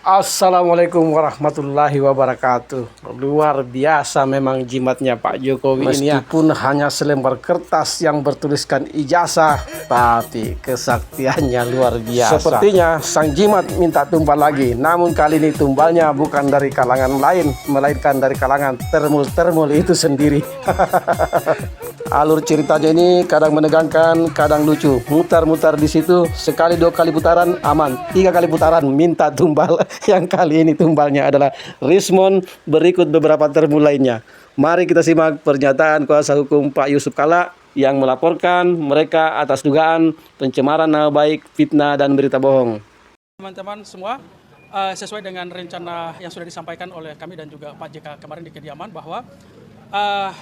Assalamualaikum warahmatullahi wabarakatuh. Luar biasa memang jimatnya Pak Jokowi ini ya. Meskipun hanya selembar kertas yang bertuliskan ijazah, tapi kesaktiannya luar biasa. Sepertinya sang jimat minta tumbal lagi. Namun kali ini tumbalnya bukan dari kalangan lain, melainkan dari kalangan termul-termul itu sendiri. Alur ceritanya ini kadang menegangkan, kadang lucu. Mutar-mutar di situ, sekali dua kali putaran aman, 3 kali putaran minta tumbal. Yang kali ini tumbalnya adalah Rismond, berikut beberapa termul lainnya. Mari kita simak pernyataan kuasa hukum Pak Yusuf Kalla yang melaporkan mereka atas dugaan pencemaran nama baik, fitnah, dan berita bohong. Teman-teman semua, sesuai dengan rencana yang sudah disampaikan oleh kami dan juga Pak JK kemarin di kediaman bahwa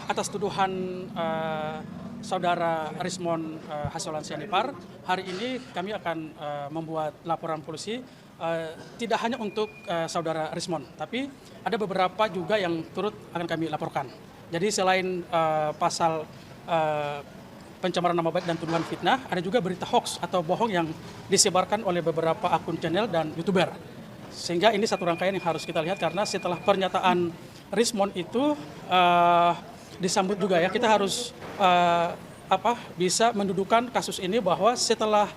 atas tuduhan saudara Rismond Hassolan Sianipar, hari ini kami akan membuat laporan polisi tidak hanya untuk saudara Rismond, tapi ada beberapa juga yang turut akan kami laporkan. Jadi selain pasal pencemaran nama baik dan tuduhan fitnah, ada juga berita hoax atau bohong yang disebarkan oleh beberapa akun channel dan YouTuber. Sehingga ini satu rangkaian yang harus kita lihat, karena setelah pernyataan Rismond itu disambut juga ya, kita harus bisa mendudukan kasus ini bahwa setelah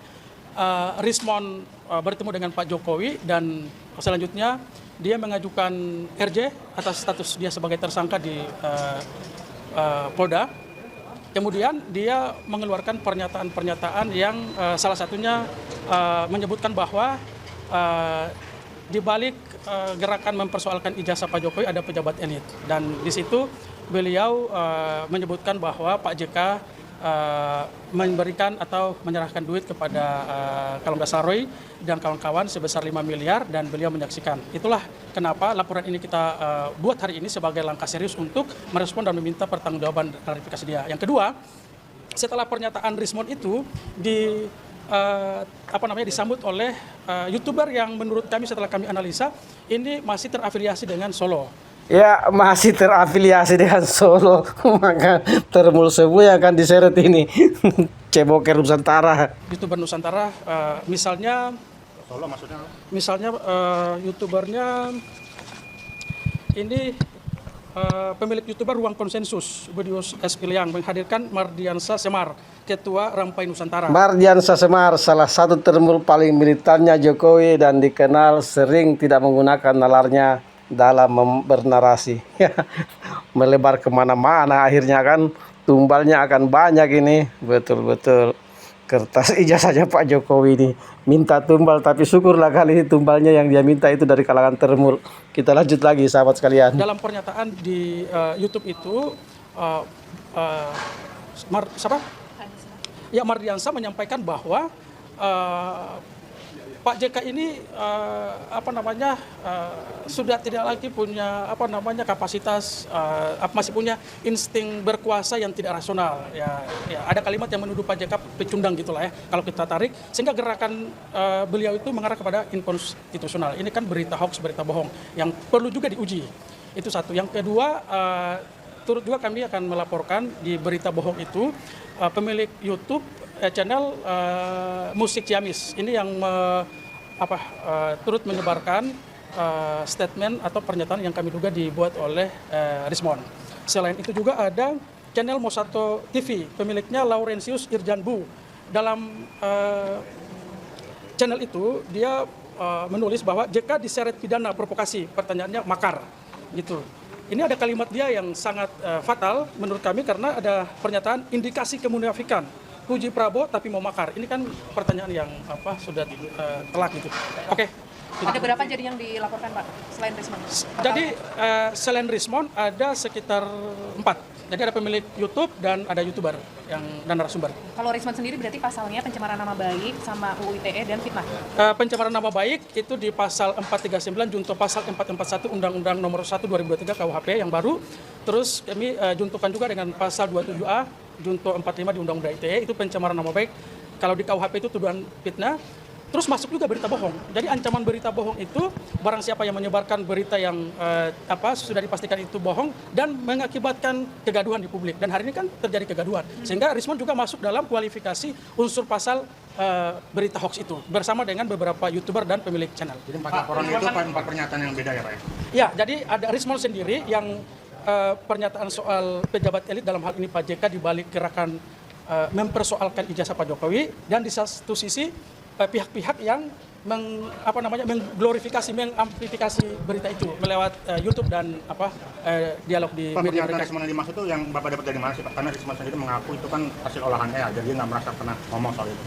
Rismond bertemu dengan Pak Jokowi dan selanjutnya dia mengajukan RJ atas status dia sebagai tersangka di Polda. Kemudian dia mengeluarkan pernyataan-pernyataan yang salah satunya menyebutkan bahwa di balik gerakan mempersoalkan ijazah Pak Jokowi ada pejabat elit, dan di situ beliau menyebutkan bahwa Pak JK memberikan atau menyerahkan duit kepada kalau nggak salah Roy dan kawan-kawan sebesar 5 miliar dan beliau menyaksikan. Itulah kenapa laporan ini kita buat hari ini sebagai langkah serius untuk merespon dan meminta pertanggungjawaban klarifikasi dia. Yang kedua, setelah pernyataan Rismond itu disambut oleh YouTuber yang menurut kami setelah kami analisa ini masih terafiliasi dengan Solo. Ya, masih terafiliasi dengan Solo, maka termul semua yang akan diseret ini. Ceboker Nusantara. YouTuber Nusantara, misalnya Solo maksudnya? Misalnya YouTubernya ini pemilik YouTuber Ruang Konsensus, Budius S. Piliang, menghadirkan Mardiansa Semar, Ketua Rampai Nusantara. Mardiansa Semar, salah satu termul paling militannya Jokowi dan dikenal sering tidak menggunakan nalarnya dalam bernarasi. Melebar kemana-mana, akhirnya kan tumbalnya akan banyak ini. Betul-betul kertas ijazahnya Pak Jokowi ini minta tumbal, tapi syukurlah kali ini tumbalnya yang dia minta itu dari kalangan termul. Kita lanjut lagi sahabat sekalian. Dalam pernyataan di YouTube itu Mardiansa menyampaikan bahwa Pak JK ini sudah tidak lagi punya kapasitas, masih punya insting berkuasa yang tidak rasional. Ya, ada kalimat yang menuduh Pak JK pecundang gitulah ya kalau kita tarik, sehingga gerakan beliau itu mengarah kepada inkonstitusional. Ini kan berita hoax, berita bohong yang perlu juga diuji. Itu satu. Yang kedua, turut juga kami akan melaporkan di berita bohong itu pemilik YouTube channel Musik Ciamis ini yang turut menyebarkan statement atau pernyataan yang kami duga dibuat oleh Rismond. Selain itu juga ada channel Mosato TV, pemiliknya Laurentius Irjanbu. Dalam channel itu dia menulis bahwa JK diseret pidana provokasi, pertanyaannya makar gitu. Ini ada kalimat dia yang sangat fatal menurut kami, karena ada pernyataan indikasi kemunafikan. Puji Prabowo tapi mau makar. Ini kan pertanyaan yang sudah telak gitu. Oke. Ada berapa jadi yang dilaporkan Pak selain Rismond? Jadi selain Rismond ada sekitar 4. Jadi ada pemilik YouTube dan ada YouTuber dan narasumber. Kalau Rismond sendiri berarti pasalnya pencemaran nama baik sama UU ITE dan fitnah. Pencemaran nama baik itu di pasal 439 junto pasal 441 Undang-Undang Nomor 1 2023 KUHP yang baru. Terus kami juntukan juga dengan pasal 27A junto 45 di Undang-Undang ITE, itu pencemaran nama baik. Kalau di KUHP itu tuduhan fitnah. Terus masuk juga berita bohong. Jadi ancaman berita bohong itu barang siapa yang menyebarkan berita yang sudah dipastikan itu bohong dan mengakibatkan kegaduhan di publik. Dan hari ini kan terjadi kegaduhan. Sehingga Rismond juga masuk dalam kualifikasi unsur pasal berita hoax itu bersama dengan beberapa YouTuber dan pemilik channel. Jadi 4 laporan itu 4 pernyataan yang beda ya Pak ya? Ya, jadi ada Rismond sendiri yang pernyataan soal pejabat elit dalam hal ini Pak JK dibalik gerakan mempersoalkan ijazah Pak Jokowi, dan di satu sisi pihak-pihak yang mengglorifikasi, mengamplifikasi berita itu melewat YouTube dan dialog di media mereka. Rismond yang dimaksud itu yang Bapak dapat dari mana sih Pak? Karena Rismond sendiri mengaku itu kan hasil olahannya ya, jadi nggak merasa pernah ngomong soal itu.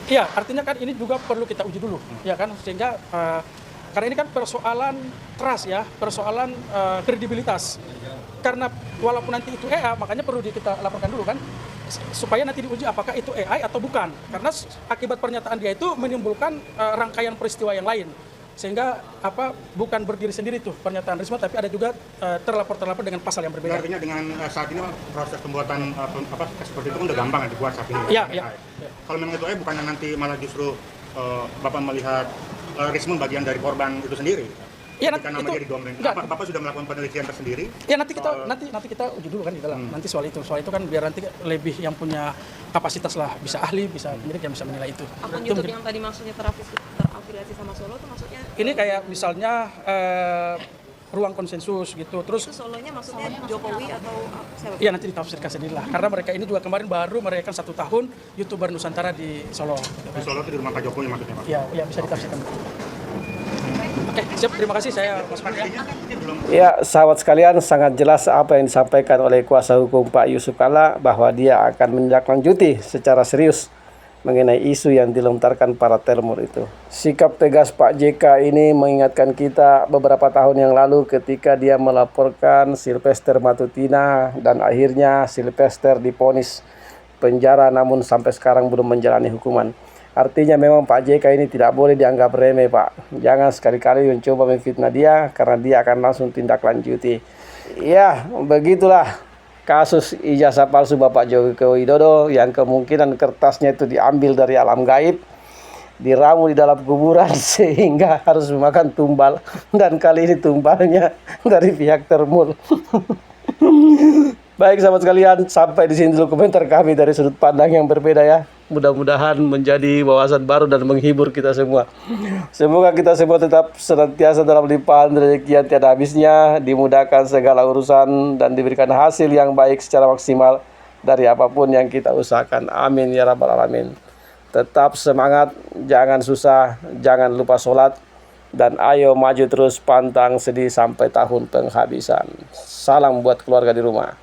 Iya, artinya kan ini juga perlu kita uji dulu, ya kan, sehingga karena ini kan persoalan trust ya, persoalan kredibilitas. Karena walaupun nanti itu EA, makanya perlu kita laporkan dulu kan, supaya nanti diuji apakah itu AI atau bukan. Karena akibat pernyataan dia itu menimbulkan rangkaian peristiwa yang lain. Sehingga bukan berdiri sendiri tuh pernyataan Rismond, tapi ada juga terlapor dengan pasal yang berbeda. Artinya dengan saat ini proses pembuatan seperti itu kan udah gampang ya dibuat saat ini. Iya. Kalau memang itu bukannya nanti malah justru Bapak melihat Rismond bagian dari korban itu sendiri. Ya, nanti nama itu dia didompleng. Bapak sudah melakukan penelitian tersendiri? Ya, nanti kita uji dulu kan di dalam. Nanti soal itu kan biar nanti lebih yang punya kapasitas lah, bisa ahli, bisa penyidik yang bisa menilai itu. Akun YouTube yang tadi maksudnya terafiliasi sama Solo itu maksudnya? Ini kayak misalnya ruang konsensus gitu. Terus itu Solonya maksudnya Jokowi atau siapa? Iya, nanti ditafsirkan sendiri lah. Karena mereka ini juga kemarin baru merayakan 1 tahun YouTuber Nusantara di Solo. Di Solo itu di rumah Pak Jokowi maksudnya Pak? Iya, bisa ditafsirkan. Oke, siap. Terima kasih. Saya Mas Fandi ya. Ya, sahabat sekalian, sangat jelas apa yang disampaikan oleh kuasa hukum Pak Yusuf Kalla bahwa dia akan menindaklanjuti secara serius mengenai isu yang dilontarkan para termor itu. Sikap tegas Pak JK ini mengingatkan kita beberapa tahun yang lalu ketika dia melaporkan Sylvester Matutina dan akhirnya Sylvester divonis penjara namun sampai sekarang belum menjalani hukuman. Artinya memang Pak JK ini tidak boleh dianggap remeh Pak. Jangan sekali-kali mencoba memfitnah dia karena dia akan langsung tindak lanjuti. Ya, begitulah kasus ijazah palsu Bapak Joko Widodo yang kemungkinan kertasnya itu diambil dari alam gaib, diramu di dalam kuburan sehingga harus memakan tumbal, dan kali ini tumbalnya dari pihak termul. Baik sahabat sekalian, sampai di sini dulu komentar kami dari sudut pandang yang berbeda ya. Mudah-mudahan menjadi wawasan baru dan menghibur kita semua. Semoga kita semua tetap senantiasa dalam limpahan rezeki yang tiada habisnya, dimudahkan segala urusan dan diberikan hasil yang baik secara maksimal dari apapun yang kita usahakan. Amin ya rabbal alamin. Tetap semangat, jangan susah, jangan lupa sholat, dan ayo maju terus pantang sedih sampai tahun penghabisan. Salam buat keluarga di rumah.